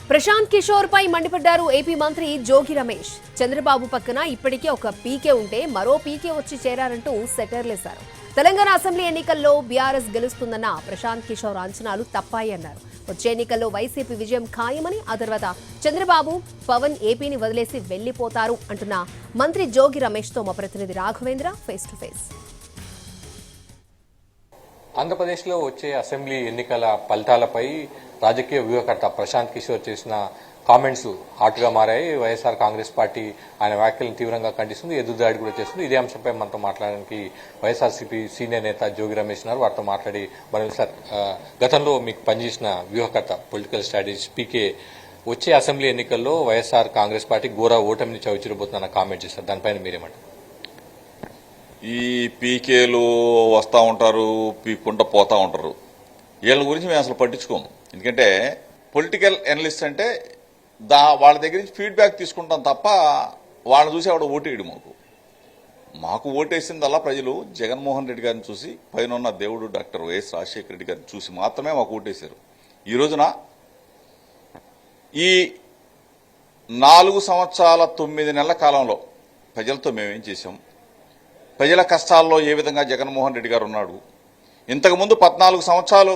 ప్రశాంత్ కిషోర్ పై మండిపడ్డారు ఏపీ మంత్రి జోగి రమేష్. చంద్రబాబు పక్కన ఇప్పటికే ఒక పీకే ఉంటే మరో పీకే వచ్చి చేరారంటూ సెటర్లేశారు. తెలంగాణ అసెంబ్లీ ఎన్నికల్లో బీఆర్ఎస్ గెలుస్తుందన్న ప్రశాంత్ కిషోర్ అంచనాలు తప్పాయన్నారు. వచ్చే ఎన్నికల్లో వైసీపీ విజయం ఖాయమని, ఆ తర్వాత చంద్రబాబు పవన్ ఏపీని వదిలేసి వెళ్లిపోతారు అంటున్న మంత్రి జోగి రమేష్ తో మా ప్రతినిధి రాఘవేంద్ర ఫేస్ టు ఫేస్. ఆంధ్రప్రదేశ్లో వచ్చే అసెంబ్లీ ఎన్నికల ఫలితాలపై రాజకీయ వ్యూహకర్త ప్రశాంత్ కిషోర్ చేసిన కామెంట్స్ హాట్గా మారాయి. వైఎస్ఆర్ కాంగ్రెస్ పార్టీ ఆయన వ్యాఖ్యలను తీవ్రంగా ఖండిస్తుంది, ఎదురుదాడి కూడా చేస్తుంది. ఇదే అంశంపై మనతో మాట్లాడడానికి వైఎస్ఆర్సీపీ సీనియర్ నేత జోగి రమేష్ ఉన్నారు. వారితో మాట్లాడి మనం సార్, గతంలో మీకు పనిచేసిన వ్యూహకర్త పొలిటికల్ స్ట్రాటజిస్ట్ పీకే వచ్చే అసెంబ్లీ ఎన్నికల్లో వైఎస్ఆర్ కాంగ్రెస్ పార్టీ ఘోర ఓటమిని చవిచిరబోతుందన్న కామెంట్ చేశారు. దానిపైన మీరేమంటారు? ఈ పీకేలు వస్తూ ఉంటారు, పీక్కుంటూ పోతూ ఉంటారు. వీళ్ళ గురించి మేము అసలు పట్టించుకోము. ఎందుకంటే పొలిటికల్ ఎనలిస్ట్ అంటే వాళ్ళ దగ్గర నుంచి ఫీడ్బ్యాక్ తీసుకుంటాం తప్ప వాళ్ళని చూసి ఆవిడ ఓటేయడు. మాకు ఓటేసిందల్లా ప్రజలు జగన్మోహన్ రెడ్డి గారిని చూసి, పైన ఉన్న దేవుడు డాక్టర్ వైఎస్ రాజశేఖర రెడ్డి గారిని చూసి మాత్రమే మాకు ఓటేశారు. ఈ రోజున ఈ 4 సంవత్సరాల 9 నెలల కాలంలో ప్రజలతో మేమేం చేశాం, ప్రజల కష్టాల్లో ఏ విధంగా జగన్మోహన్ రెడ్డి గారు ఉన్నాడు, ఇంతకుముందు 14 సంవత్సరాలు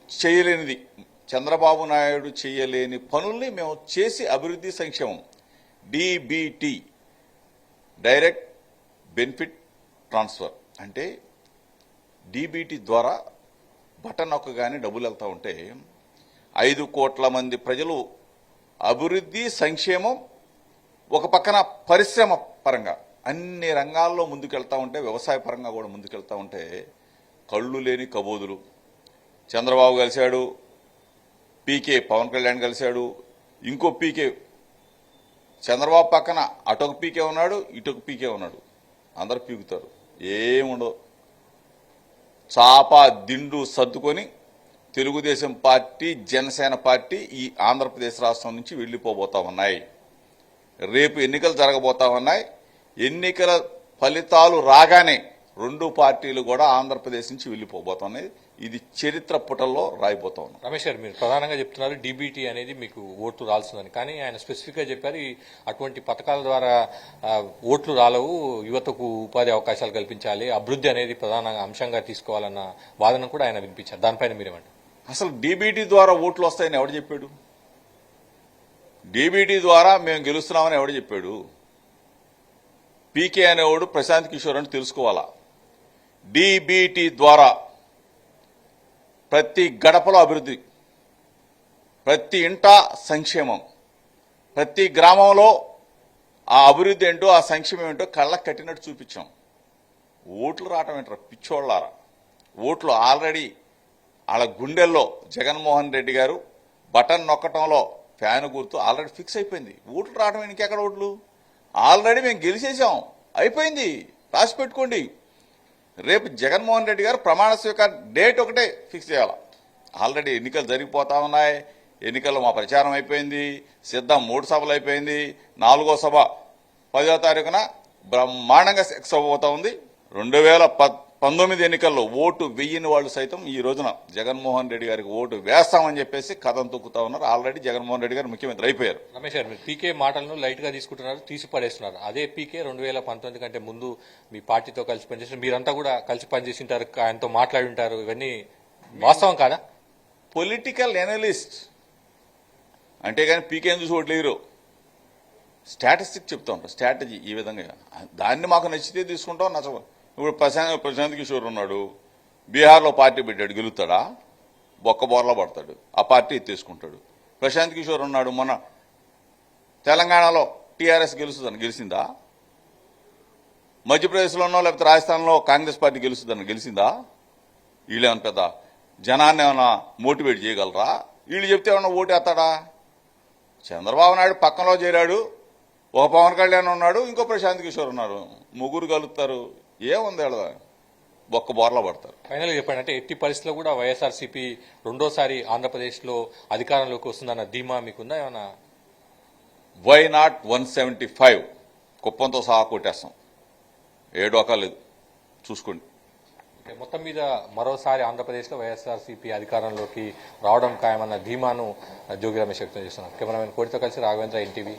చేయలేనిది చంద్రబాబు నాయుడు చేయలేని పనుల్ని మేము చేసి అభివృద్ధి సంక్షేమం డిబిటి డైరెక్ట్ బెనిఫిట్ ట్రాన్స్ఫర్ అంటే డిబిటి ద్వారా బటన్ నొక్కగానే డబ్బులు వెళ్తూ ఉంటే 5 కోట్ల మంది ప్రజలు అభివృద్ధి సంక్షేమం, ఒక పక్కన పరిశ్రమ పరంగా అన్ని రంగాల్లో ముందుకెళ్తా ఉంటే, వ్యవసాయ పరంగా కూడా ముందుకెళ్తా ఉంటే కళ్ళు లేని కబోదులు. చంద్రబాబు కలిశాడు, పీకే పవన్ కళ్యాణ్ కలిశాడు, ఇంకో పీకే చంద్రబాబు పక్కన అటొక పీకే ఉన్నాడు, ఇటొక పీకే ఉన్నాడు. అందరు పీకుతారు, ఏముండదు. చాప దిండు సర్దుకొని తెలుగుదేశం పార్టీ, జనసేన పార్టీ ఈ ఆంధ్రప్రదేశ్ రాష్ట్రం నుంచి వెళ్లిపోబోతా ఉన్నాయి. రేపు ఎన్నికలు జరగబోతా ఉన్నాయి. ఎన్నికల ఫలితాలు రాగానే 2 పార్టీలు కూడా ఆంధ్రప్రదేశ్ నుంచి వెళ్లిపోబోతున్నాయి. ఇది చరిత్ర పుటల్లో రాయిపోతా ఉంది. రమేష్ గారు, మీరు ప్రధానంగా చెప్తున్నారు డీబీటీ అనేది మీకు ఓట్లు రాల్సిందని, కానీ ఆయన స్పెసిఫిక్ గా చెప్పారు అటువంటి పథకాల ద్వారా ఓట్లు రాలవు, యువతకు ఉపాధి అవకాశాలు కల్పించాలి, అభివృద్ధి అనేది ప్రధాన అంశంగా తీసుకోవాలన్న వాదన కూడా ఆయన వినిపించారు. దానిపైన మీరేమంటారు? అసలు డీబీటీ ద్వారా ఓట్లు వస్తాయని ఎవడు చెప్పాడు? డీబీటీ ద్వారా మేము గెలుస్తున్నామని ఎవడు చెప్పాడు? పీకే అనేవాడు ప్రశాంత్ కిషోర్ అని తెలుసుకోవాలా. డీబీటీ ద్వారా ప్రతి గడపలో అభివృద్ధి, ప్రతి ఇంటా సంక్షేమం, ప్రతి గ్రామంలో ఆ అభివృద్ధి ఏంటో, ఆ సంక్షేమం ఏంటో కళ్ళకు కట్టినట్టు చూపించాం. ఓట్లు రావటం ఏంటారా పిచ్చోళ్ళారా? ఓట్లు ఆల్రెడీ వాళ్ళ గుండెల్లో జగన్మోహన్ రెడ్డి గారు బటన్ నొక్కటంలో ఫ్యాన్ గుర్తు ఆల్రెడీ ఫిక్స్ అయిపోయింది. ఓట్లు రావడం ఇంకెక్కడ ఓట్లు? ఆల్రెడీ మేము గెలిచేసాం, అయిపోయింది. రాసి పెట్టుకోండి. రేపు జగన్మోహన్ రెడ్డి గారు ప్రమాణ స్వీకార డేట్ ఒకటే ఫిక్స్ చేయాలి. ఆల్రెడీ ఎన్నికలు జరిగిపోతా ఉన్నాయి. ఎన్నికల్లో మా ప్రచారం అయిపోయింది, సిద్ధం 3 సభలు అయిపోయింది. 4వ సభ 10వ తారీఖున బ్రహ్మాండంగా సెక్స్ అవ్వబోతా ఉంది. 2019 ఎన్నికల్లో ఓటు వెయ్యని వాళ్ళు సైతం ఈ రోజున జగన్మోహన్ రెడ్డి గారికి ఓటు వేస్తామని చెప్పేసి కథం తొక్కుతా ఉన్నారు. ఆల్రెడీ జగన్మోహన్ రెడ్డి గారు ముఖ్యమంత్రి అయిపోయారు. రమేష్ గారు, మీరు పీకే మాటలను లైట్ గా తీసుకుంటున్నారు, తీసి పడేస్తున్నారు. అదే పీకే 2019 కంటే ముందు మీ పార్టీతో కలిసి పనిచేసిన, మీరంతా కూడా కలిసి పనిచేసి ఉంటారు, ఆయనతో మాట్లాడి ఉంటారు. ఇవన్నీ వాస్తవం కాదా? పొలిటికల్ ఎనలిస్ట్ అంటే కానీ పీకేని చూసి ఓట్లు లేరు. స్టాటిస్టిక్ చెప్తా ఉంటాం, స్ట్రాటజీ ఈ విధంగా. దాన్ని మాకు నచ్చితే తీసుకుంటాం, నచ్చ. ఇప్పుడు ప్రశాంత్ కిషోర్ ఉన్నాడు, బీహార్లో పార్టీ పెట్టాడు, గెలుస్తాడా? బొక్క బోర్లా పడతాడు, ఆ పార్టీ ఎత్తేసుకుంటాడు. ప్రశాంత్ కిషోర్ ఉన్నాడు, మన తెలంగాణలో టీఆర్ఎస్ గెలిచిందా? మధ్యప్రదేశ్లోనో లేకపోతే రాజస్థాన్లో కాంగ్రెస్ పార్టీ గెలిచిందా? వీళ్ళేమన్నా పెద్ద జనాన్ని ఏమైనా మోటివేట్ చేయగలరా? వీళ్ళు చెప్తే ఏమన్నా ఓటేస్తాడా? చంద్రబాబు నాయుడు పక్కనలో చేరాడు, ఒక పవన్ కళ్యాణ్ ఉన్నాడు, ఇంకో ప్రశాంత్ కిషోర్ ఉన్నారు, ముగ్గురు కలుపుతారు. ఏముంది వాళ్ళ బొక్క బోర్లా పడతారు. ఫైనల్ గా చెప్పండి, అంటే ఎట్టి పరిస్థితుల్లో కూడా వైఎస్ఆర్సీపీ రెండోసారి ఆంధ్రప్రదేశ్ లో అధికారంలోకి వస్తుందన్న ధీమా మీకుందా? ఏమన్నా వై నాట్ 175 కుప్పంతో సహా కొట్టేస్తాం. 7 లేదు, చూసుకోండి. మొత్తం మీద మరోసారి ఆంధ్రప్రదేశ్లో వైఎస్ఆర్సీపీ అధికారంలోకి రావడం ఖాయమన్న ధీమాను జోగి రమేష్ వ్యక్తం చేస్తున్నారు. కెమెరామెన్ కోటితో కలిసి రాఘవేంద్ర, ఎన్టీవీ.